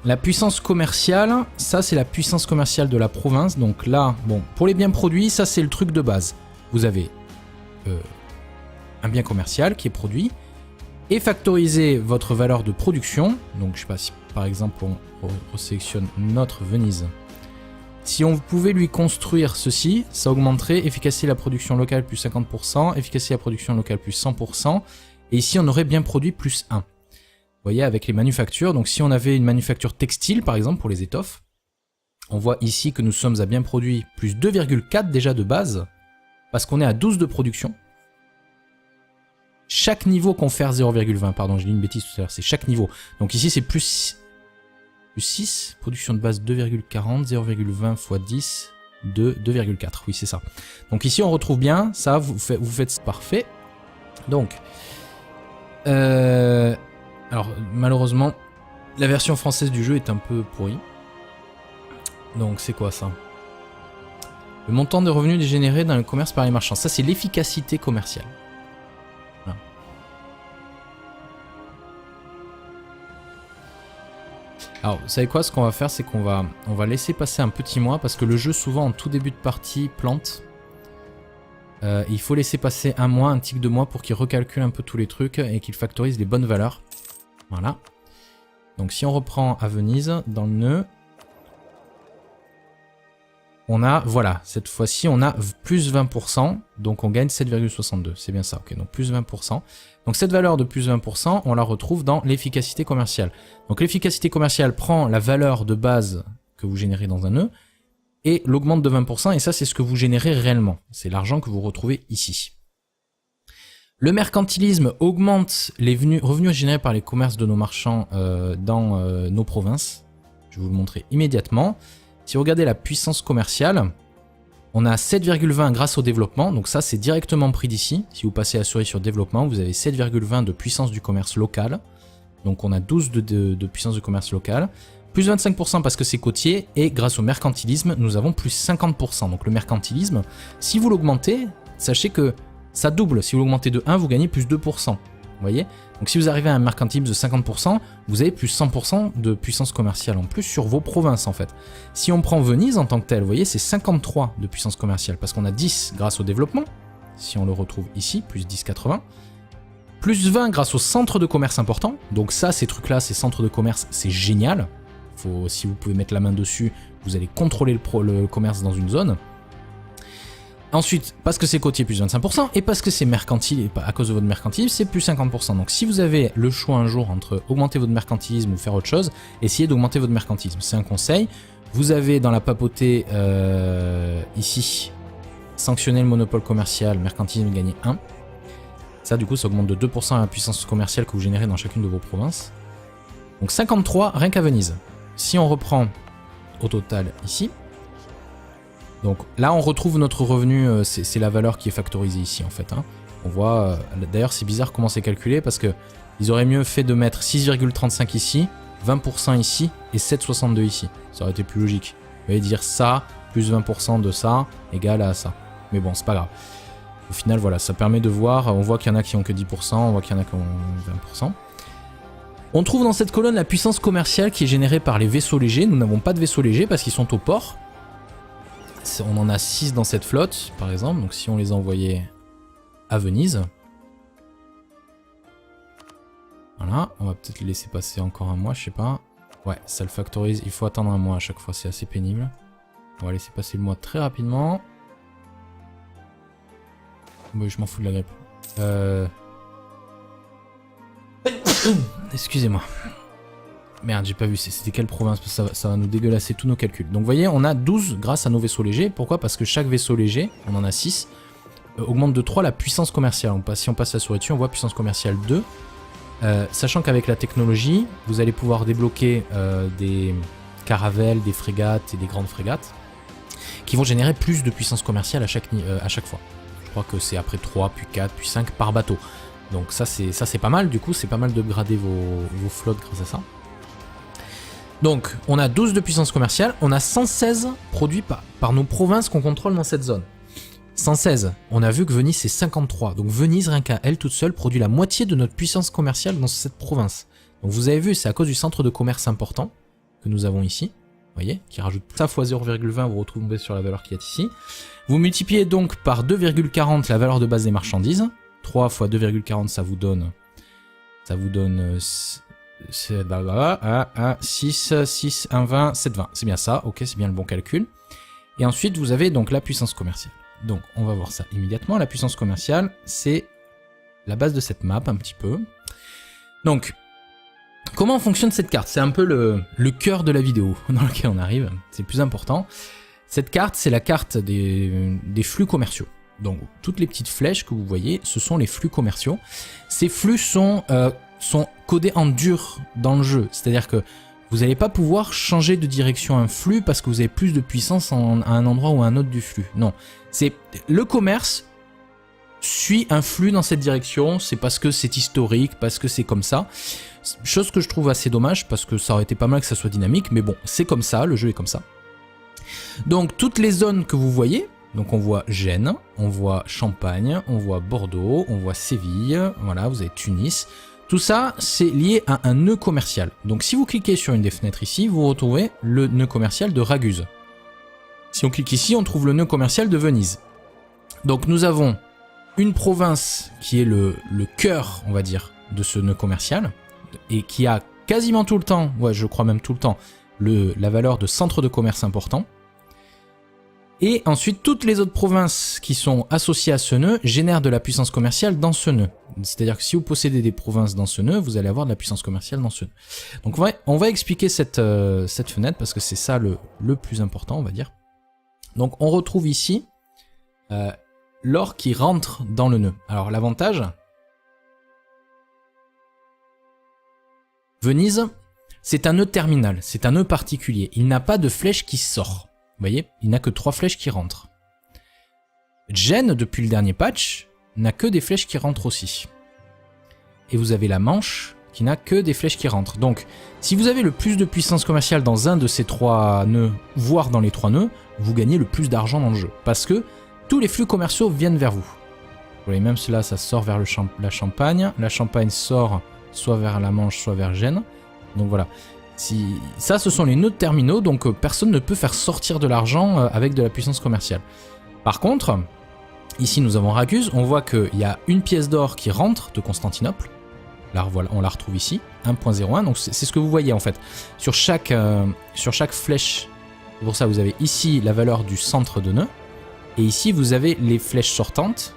La puissance commerciale, ça c'est la puissance commerciale de la province. Donc là, bon, pour les biens produits, ça c'est le truc de base. Vous avez un bien commercial qui est produit et factoriser votre valeur de production. Donc je sais pas si par exemple on resélectionne notre Venise. Si on pouvait lui construire ceci, ça augmenterait efficacité de la production locale plus 50%, efficacité de la production locale plus 100%, et ici on aurait bien produit plus 1. Vous voyez, avec les manufactures, donc si on avait une manufacture textile par exemple pour les étoffes, on voit ici que nous sommes à bien produit plus 2,4 déjà de base, parce qu'on est à 12 de production. Chaque niveau confère 0,20, pardon, j'ai dit une bêtise tout à l'heure, c'est chaque niveau. Donc ici c'est plus 6, production de base 2,40, 0,20 x 10, 2,4, oui c'est ça. Donc ici on retrouve bien, ça vous faites parfait. Donc, alors malheureusement, la version française du jeu est un peu pourrie. Donc c'est quoi ça? Le montant de revenus générés dans le commerce par les marchands, ça c'est l'efficacité commerciale. Voilà. Alors, vous savez quoi, ce qu'on va faire, c'est qu'on va laisser passer un petit mois, parce que le jeu, souvent, en tout début de partie, plante. Il faut laisser passer un mois, un tic de mois, pour qu'il recalcule un peu tous les trucs et qu'il factorise les bonnes valeurs. Voilà. Donc, si on reprend à Venise, dans le nœud, on a, voilà, cette fois-ci, on a plus 20%, donc on gagne 7,62. C'est bien ça, ok, donc plus 20%. Donc cette valeur de plus 20%, on la retrouve dans l'efficacité commerciale. Donc l'efficacité commerciale prend la valeur de base que vous générez dans un nœud et l'augmente de 20%, et ça c'est ce que vous générez réellement. C'est l'argent que vous retrouvez ici. Le mercantilisme augmente les revenus générés par les commerces de nos marchands dans nos provinces. Je vais vous le montrer immédiatement. Si vous regardez la puissance commerciale, on a 7,20 grâce au développement, donc ça c'est directement pris d'ici. Si vous passez la souris sur développement, vous avez 7,20 de puissance du commerce local. Donc on a 12 de puissance du commerce local. Plus 25% parce que c'est côtier, et grâce au mercantilisme, nous avons plus 50%. Donc le mercantilisme, si vous l'augmentez, sachez que ça double. Si vous l'augmentez de 1, vous gagnez plus 2%. voyez? Donc si vous arrivez à un mercantilisme de 50%, vous avez plus 100% de puissance commerciale en plus sur vos provinces en fait. Si on prend Venise en tant que tel, vous voyez, c'est 53 de puissance commerciale parce qu'on a 10 grâce au développement, si on le retrouve ici, plus 10,80. Plus 20 grâce au centre de commerce important. Donc ça, ces trucs-là, ces centres de commerce, c'est génial. Si vous pouvez mettre la main dessus, vous allez contrôler le commerce dans une zone. Ensuite, parce que c'est côtier, plus 25%, et parce que c'est mercantile, et à cause de votre mercantilisme, c'est plus 50%. Donc si vous avez le choix un jour entre augmenter votre mercantilisme ou faire autre chose, essayez d'augmenter votre mercantilisme. C'est un conseil. Vous avez dans la papauté, ici, sanctionner le monopole commercial, mercantilisme, gagner 1. Ça, du coup, ça augmente de 2% la puissance commerciale que vous générez dans chacune de vos provinces. Donc 53, rien qu'à Venise. Si on reprend au total ici, donc là, on retrouve notre revenu, c'est la valeur qui est factorisée ici, en fait. Hein. On voit, d'ailleurs, c'est bizarre comment c'est calculé, parce que ils auraient mieux fait de mettre 6,35 ici, 20% ici, et 7,62 ici. Ça aurait été plus logique. Vous voyez, dire ça, plus 20% de ça, égale à ça. Mais bon, c'est pas grave. Au final, voilà, ça permet de voir, on voit qu'il y en a qui ont que 10%, on voit qu'il y en a qui ont 20%. On trouve dans cette colonne la puissance commerciale qui est générée par les vaisseaux légers. Nous n'avons pas de vaisseaux légers parce qu'ils sont au port. On en a 6 dans cette flotte, par exemple. Donc si on les envoyait à Venise. Voilà, on va peut-être les laisser passer encore un mois, je sais pas. Ouais, ça le factorise, il faut attendre un mois à chaque fois, c'est assez pénible. On va laisser passer le mois très rapidement. Oui, je m'en fous de la grippe. Excusez-moi. Merde, j'ai pas vu, c'était quelle province? Parce que ça va nous dégueulasser tous nos calculs. Donc vous voyez, on a 12 grâce à nos vaisseaux légers. Pourquoi? Parce que chaque vaisseau léger, on en a 6, augmente de 3 la puissance commerciale. Si on passe la souris dessus, on voit puissance commerciale 2. Sachant qu'avec la technologie, vous allez pouvoir débloquer des caravelles, des frégates et des grandes frégates qui vont générer plus de puissance commerciale à chaque fois. Je crois que c'est après 3, puis 4, puis 5 par bateau. Donc ça c'est pas mal, du coup c'est pas mal de grader vos flottes grâce à ça. Donc on a 12 de puissance commerciale, on a 116 produits par nos provinces qu'on contrôle dans cette zone. 116, on a vu que Venise c'est 53, donc Venise rien qu'à elle toute seule produit la moitié de notre puissance commerciale dans cette province. Donc vous avez vu, c'est à cause du centre de commerce important que nous avons ici, vous voyez, qui rajoute ça fois 0,20, vous retrouvez sur la valeur qui est ici. Vous multipliez donc par 2,40 la valeur de base des marchandises. 3 fois 2,40 ça vous donne 6, 6, 1, 20, 7, 20. C'est bien ça, ok, c'est bien le bon calcul. Et ensuite vous avez donc la puissance commerciale. Donc on va voir ça immédiatement. La puissance commerciale, c'est la base de cette map un petit peu. Donc, comment fonctionne cette carte? C'est un peu le cœur de la vidéo dans laquelle on arrive, c'est le plus important. Cette carte, c'est la carte des flux commerciaux. Donc toutes les petites flèches que vous voyez, ce sont les flux commerciaux. Ces flux sont codés en dur dans le jeu, c'est-à-dire que vous n'allez pas pouvoir changer de direction un flux parce que vous avez plus de puissance à un endroit ou à un autre du flux. Non, c'est le commerce suit un flux dans cette direction, c'est parce que c'est historique, parce que c'est comme ça. Chose que je trouve assez dommage parce que ça aurait été pas mal que ça soit dynamique, mais bon, c'est comme ça, le jeu est comme ça. Donc toutes les zones que vous voyez, donc on voit Gênes, on voit Champagne, on voit Bordeaux, on voit Séville, voilà, vous avez Tunis. Tout ça, c'est lié à un nœud commercial. Donc si vous cliquez sur une des fenêtres ici, vous retrouvez le nœud commercial de Raguse. Si on clique ici, on trouve le nœud commercial de Venise. Donc nous avons une province qui est le cœur, on va dire, de ce nœud commercial, et qui a quasiment tout le temps, ouais je crois même tout le temps, la valeur de centre de commerce important. Et ensuite, toutes les autres provinces qui sont associées à ce nœud génèrent de la puissance commerciale dans ce nœud. C'est-à-dire que si vous possédez des provinces dans ce nœud, vous allez avoir de la puissance commerciale dans ce nœud. Donc on va expliquer cette fenêtre parce que c'est ça le plus important, on va dire. Donc on retrouve ici l'or qui rentre dans le nœud. Alors l'avantage, Venise, c'est un nœud terminal, c'est un nœud particulier. Il n'a pas de flèche qui sort. Vous voyez, il n'a que 3 flèches qui rentrent. Gênes, depuis le dernier patch, n'a que des flèches qui rentrent aussi. Et vous avez la Manche qui n'a que des flèches qui rentrent. Donc, si vous avez le plus de puissance commerciale dans un de ces 3 nœuds, voire dans les 3 nœuds, vous gagnez le plus d'argent dans le jeu. Parce que tous les flux commerciaux viennent vers vous. Vous voyez, même cela, ça sort vers la Champagne. La Champagne sort soit vers la Manche, soit vers Gênes. Donc voilà. Ça, ce sont les nœuds terminaux, donc personne ne peut faire sortir de l'argent avec de la puissance commerciale. Par contre, ici nous avons Raguse, on voit qu'il y a une pièce d'or qui rentre de Constantinople. Là, voilà, on la retrouve ici, 1.01, donc c'est ce que vous voyez en fait. Sur chaque flèche, c'est pour ça vous avez ici la valeur du centre de nœud, et ici vous avez les flèches sortantes,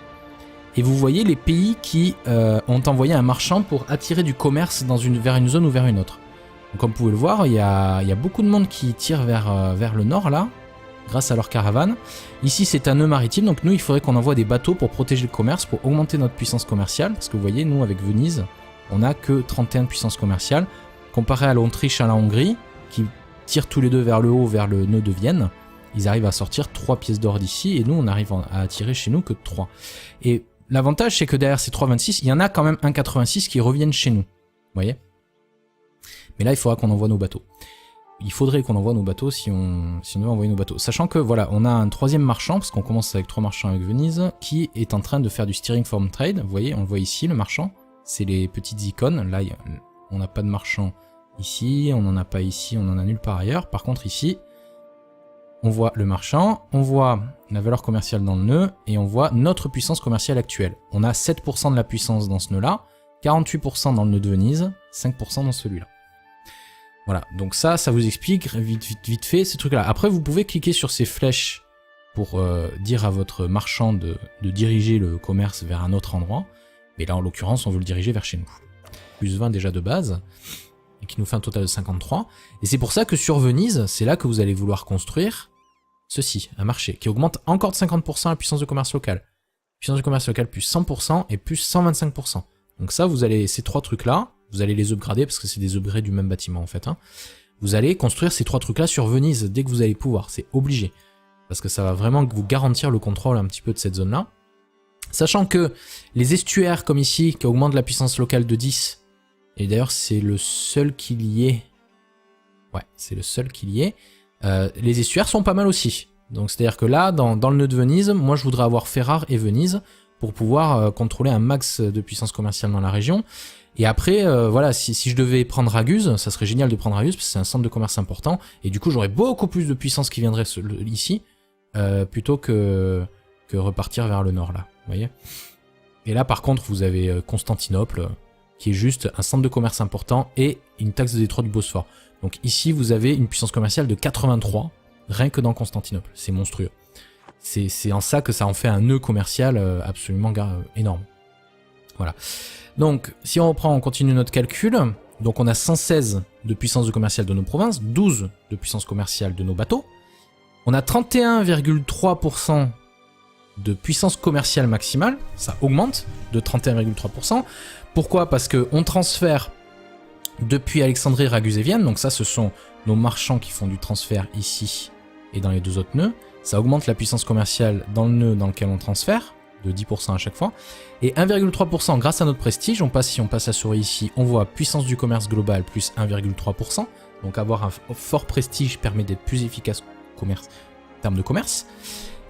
et vous voyez les pays qui ont envoyé un marchand pour attirer du commerce vers une zone ou vers une autre. Donc, comme vous pouvez le voir, il y a beaucoup de monde qui tire vers le nord là, grâce à leur caravane. Ici c'est un nœud maritime, donc nous il faudrait qu'on envoie des bateaux pour protéger le commerce, pour augmenter notre puissance commerciale, parce que vous voyez, nous avec Venise, on n'a que 31 de puissance commerciale, comparé à l'Autriche, à la Hongrie, qui tirent tous les deux vers le haut, vers le nœud de Vienne, ils arrivent à sortir 3 pièces d'or d'ici, et nous on arrive à attirer chez nous que 3. Et l'avantage c'est que derrière ces 3,26, il y en a quand même 1,86 qui reviennent chez nous, vous voyez. Mais là il faudra qu'on envoie nos bateaux. Il faudrait qu'on envoie nos bateaux si on veut envoyer nos bateaux. Sachant que voilà, on a un troisième marchand, parce qu'on commence avec 3 marchands avec Venise, qui est en train de faire du steering from trade. Vous voyez, on le voit ici, le marchand. C'est les petites icônes. Là, on n'a pas de marchand ici, on n'en a pas ici, on n'en a nulle part ailleurs. Par contre, ici, on voit le marchand, on voit la valeur commerciale dans le nœud, et on voit notre puissance commerciale actuelle. On a 7% de la puissance dans ce nœud-là, 48% dans le nœud de Venise, 5% dans celui-là. Voilà, donc ça vous explique vite fait ces trucs-là. Après, vous pouvez cliquer sur ces flèches pour dire à votre marchand de diriger le commerce vers un autre endroit. Mais là, en l'occurrence, on veut le diriger vers chez nous. Plus 20 déjà de base, et qui nous fait un total de 53. Et c'est pour ça que sur Venise, c'est là que vous allez vouloir construire ceci, un marché, qui augmente encore de 50% la puissance de commerce locale. Puissance de commerce locale plus 100% et plus 125%. Donc ça, vous allez, ces 3 trucs-là, vous allez les upgrader, parce que c'est des upgrades du même bâtiment en fait. Hein. Vous allez construire ces 3 trucs-là sur Venise, dès que vous allez pouvoir, c'est obligé. Parce que ça va vraiment vous garantir le contrôle un petit peu de cette zone-là. Sachant que les estuaires, comme ici, qui augmentent la puissance locale de 10, et d'ailleurs c'est le seul qu'il y ait, ouais, c'est le seul qu'il y ait, les estuaires sont pas mal aussi. Donc c'est-à-dire que là, dans le nœud de Venise, moi je voudrais avoir Ferrare et Venise, pour pouvoir contrôler un max de puissance commerciale dans la région. Et après, voilà, si je devais prendre Raguse, ça serait génial de prendre Raguse, parce que c'est un centre de commerce important, et du coup j'aurais beaucoup plus de puissance qui viendrait ici, plutôt que repartir vers le nord, là, vous voyez. Et là, par contre, vous avez Constantinople, qui est juste un centre de commerce important, et une taxe de détroit du Bosphore. Donc ici, vous avez une puissance commerciale de 83, rien que dans Constantinople, c'est monstrueux. C'est en ça que ça en fait un nœud commercial absolument énorme. Voilà. Donc, si on reprend, on continue notre calcul. Donc, on a 116 de puissance commerciale de nos provinces, 12 de puissance commerciale de nos bateaux. On a 31,3% de puissance commerciale maximale. Ça augmente de 31,3%. Pourquoi? Parce qu'on transfère depuis Alexandrie, Raguse et Vienne. Donc ça, ce sont nos marchands qui font du transfert ici et dans les 2 autres nœuds. Ça augmente la puissance commerciale dans le nœud dans lequel on transfère, de 10% à chaque fois. Et 1,3% grâce à notre prestige, si on passe la souris ici, on voit puissance du commerce global plus 1,3%. Donc avoir un fort prestige permet d'être plus efficace en termes de commerce.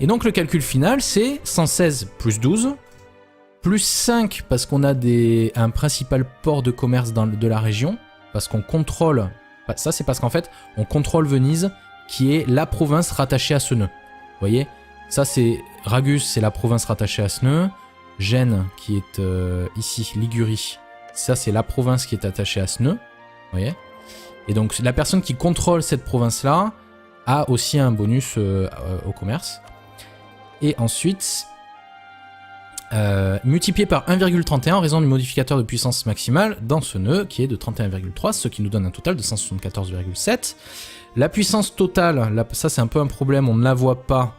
Et donc le calcul final, c'est 116 plus 12, plus 5 parce qu'on a un principal port de commerce de la région, parce qu'on contrôle, ça c'est parce qu'en fait, on contrôle Venise, qui est la province rattachée à ce nœud. Vous voyez, ça c'est Raguse, c'est la province rattachée à ce nœud. Gênes, qui est ici, Ligurie, ça c'est la province qui est attachée à ce nœud. Vous voyez. Et donc la personne qui contrôle cette province-là a aussi un bonus au commerce. Et ensuite, multiplié par 1,31 en raison du modificateur de puissance maximale dans ce nœud, qui est de 31,3, ce qui nous donne un total de 174,7. La puissance totale, ça c'est un peu un problème, on ne la voit pas,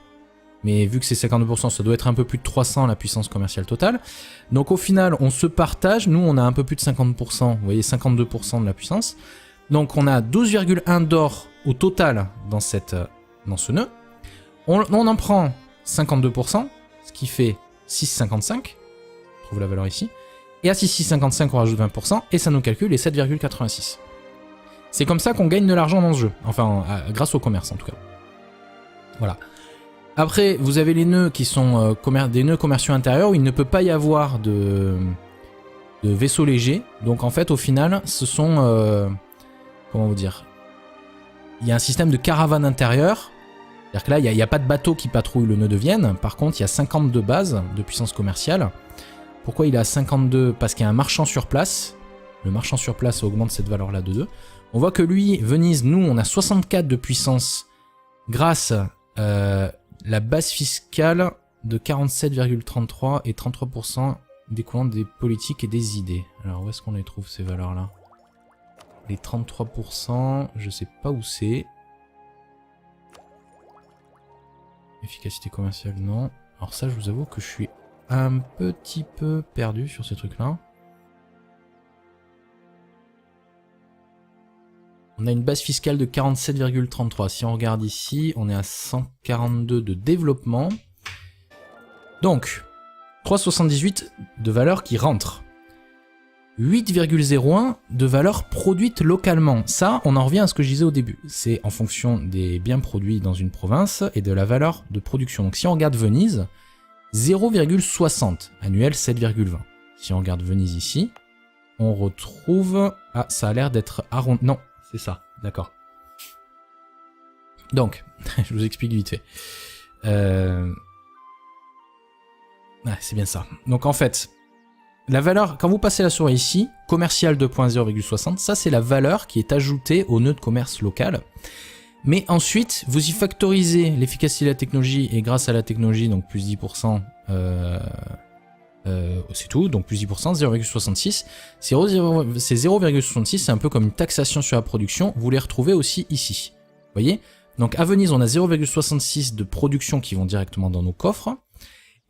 mais vu que c'est 52%, ça doit être un peu plus de 300 la puissance commerciale totale. Donc au final, on se partage, nous on a un peu plus de 50%, vous voyez 52% de la puissance. Donc on a 12,1 d'or au total dans ce nœud. On en prend 52%, ce qui fait 6,55, on trouve la valeur ici. Et à 6,55 on rajoute 20%, et ça nous calcule les 7,86. C'est comme ça qu'on gagne de l'argent dans ce jeu, enfin grâce au commerce en tout cas. Voilà. Après, vous avez les nœuds qui sont des nœuds commerciaux intérieurs où il ne peut pas y avoir de vaisseaux légers. Donc en fait, au final, ce sont... comment vous dire? Il y a un système de caravane intérieure. C'est-à-dire que là, il n'y a pas de bateau qui patrouille le nœud de Vienne. Par contre, il y a 52 bases de puissance commerciale. Pourquoi il est à 52? Parce qu'il y a un marchand sur place. Le marchand sur place augmente cette valeur-là de 2. On voit que lui, Venise, nous, on a 64 de puissance grâce à la base fiscale de 47,33 et 33% découlant des politiques et des idées. Alors, où est-ce qu'on les trouve, ces valeurs-là? Les 33%, je sais pas où c'est. Efficacité commerciale, non. Alors ça, je vous avoue que je suis un petit peu perdu sur ces trucs-là. On a une base fiscale de 47,33. Si on regarde ici, on est à 142 de développement. Donc, 3,78 de valeur qui rentre. 8,01 de valeur produite localement. Ça, on en revient à ce que je disais au début. C'est en fonction des biens produits dans une province et de la valeur de production. Donc si on regarde Venise, 0,60. Annuel, 7,20. Si on regarde Venise ici, on retrouve... Ah, ça a l'air d'être arrondi. Non, c'est ça. D'accord. Donc, je vous explique vite fait. Ah, c'est bien ça. Donc en fait... La valeur, quand vous passez la souris ici, commercial 2.0,60, ça c'est la valeur qui est ajoutée au nœud de commerce local. Mais ensuite, vous y factorisez l'efficacité de la technologie et grâce à la technologie, donc plus 10%, c'est tout, donc plus 10%, 0,66. C'est 0,66, c'est un peu comme une taxation sur la production, vous les retrouvez aussi ici. Vous voyez? Donc à Venise, on a 0,66 de production qui vont directement dans nos coffres.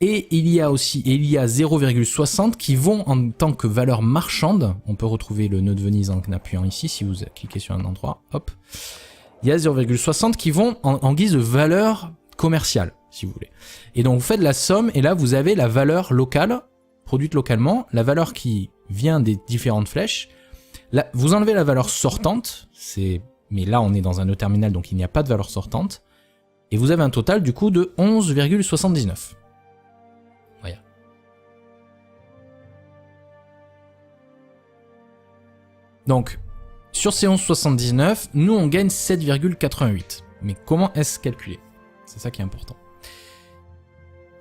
Et il y a 0,60 qui vont en tant que valeur marchande. On peut retrouver le nœud de Venise en appuyant ici, si vous cliquez sur un endroit, hop. Il y a 0,60 qui vont en guise de valeur commerciale, si vous voulez. Et donc vous faites la somme, et là vous avez la valeur locale, produite localement, la valeur qui vient des différentes flèches. Là, vous enlevez la valeur sortante, mais là on est dans un nœud terminal, donc il n'y a pas de valeur sortante. Et vous avez un total du coup de 11,79. Donc, sur ces 11,79, nous on gagne 7,88. Mais comment est-ce calculé? C'est ça qui est important.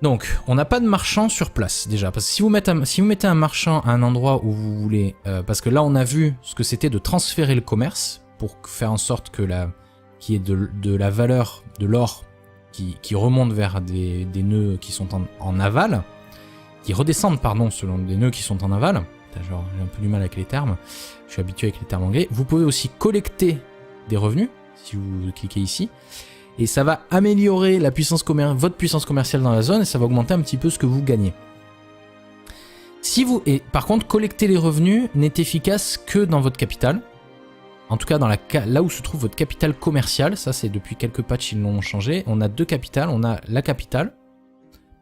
Donc, on n'a pas de marchand sur place déjà. Parce que si vous mettez un marchand à un endroit où vous voulez... parce que là on a vu ce que c'était de transférer le commerce pour faire en sorte que qu'il y ait de la valeur de l'or qui remonte vers des nœuds qui sont en aval. Qui redescendent, pardon, selon des nœuds qui sont en aval. Genre, j'ai un peu du mal avec les termes. Je suis habitué avec les termes anglais. Vous pouvez aussi collecter des revenus, si vous cliquez ici. Et ça va améliorer votre puissance commerciale dans la zone et ça va augmenter un petit peu ce que vous gagnez. Par contre, collecter les revenus n'est efficace que dans votre capitale. En tout cas, là où se trouve votre capitale commerciale. Ça, c'est depuis quelques patchs, ils l'ont changé. On a deux capitales. On a la capitale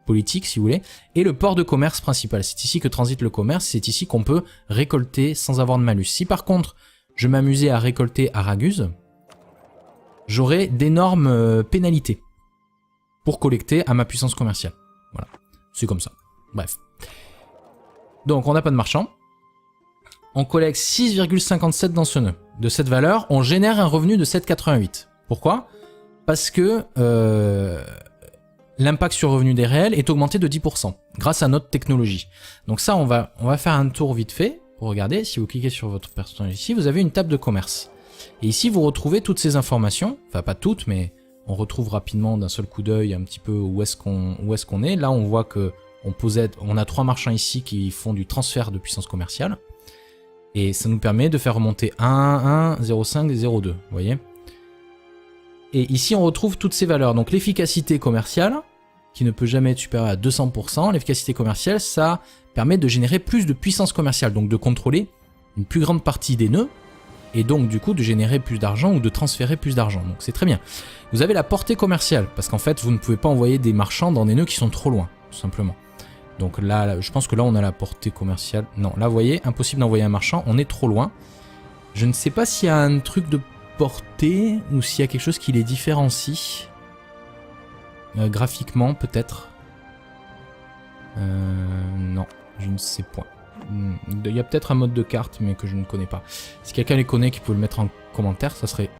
politique si vous voulez, et le port de commerce principal. C'est ici que transite le commerce, c'est ici qu'on peut récolter sans avoir de malus. Si par contre, je m'amusais à récolter à Raguse, j'aurais d'énormes pénalités pour collecter à ma puissance commerciale. Voilà, c'est comme ça. Bref. Donc on n'a pas de marchand. On collecte 6,57 dans ce nœud. De cette valeur, on génère un revenu de 7,88. Pourquoi? Parce que... l'impact sur revenu des réels est augmenté de 10% grâce à notre technologie. Donc ça, on va faire un tour vite fait pour regarder. Si vous cliquez sur votre personnage ici, vous avez une table de commerce. Et ici, vous retrouvez toutes ces informations. Enfin, pas toutes, mais on retrouve rapidement d'un seul coup d'œil un petit peu où est-ce qu'on est. Là, on voit que on a 3 marchands ici qui font du transfert de puissance commerciale. Et ça nous permet de faire remonter 1, 1, 0,5 et 0,2. Vous voyez ? Et ici, on retrouve toutes ces valeurs. Donc l'efficacité commerciale, qui ne peut jamais être supérieure à 200%. L'efficacité commerciale, ça permet de générer plus de puissance commerciale, donc de contrôler une plus grande partie des nœuds, et donc du coup de générer plus d'argent ou de transférer plus d'argent. Donc c'est très bien. Vous avez la portée commerciale, parce qu'en fait, vous ne pouvez pas envoyer des marchands dans des nœuds qui sont trop loin, tout simplement. Donc là, je pense que là, on a la portée commerciale. Non, là, vous voyez, impossible d'envoyer un marchand, on est trop loin. Je ne sais pas s'il y a un truc de portée ou s'il y a quelque chose qui les différencie. graphiquement, peut-être. Non, je ne sais point. Il y a peut-être un mode de carte, mais que je ne connais pas. Si quelqu'un les connaît, qui peut le mettre en commentaire, ça serait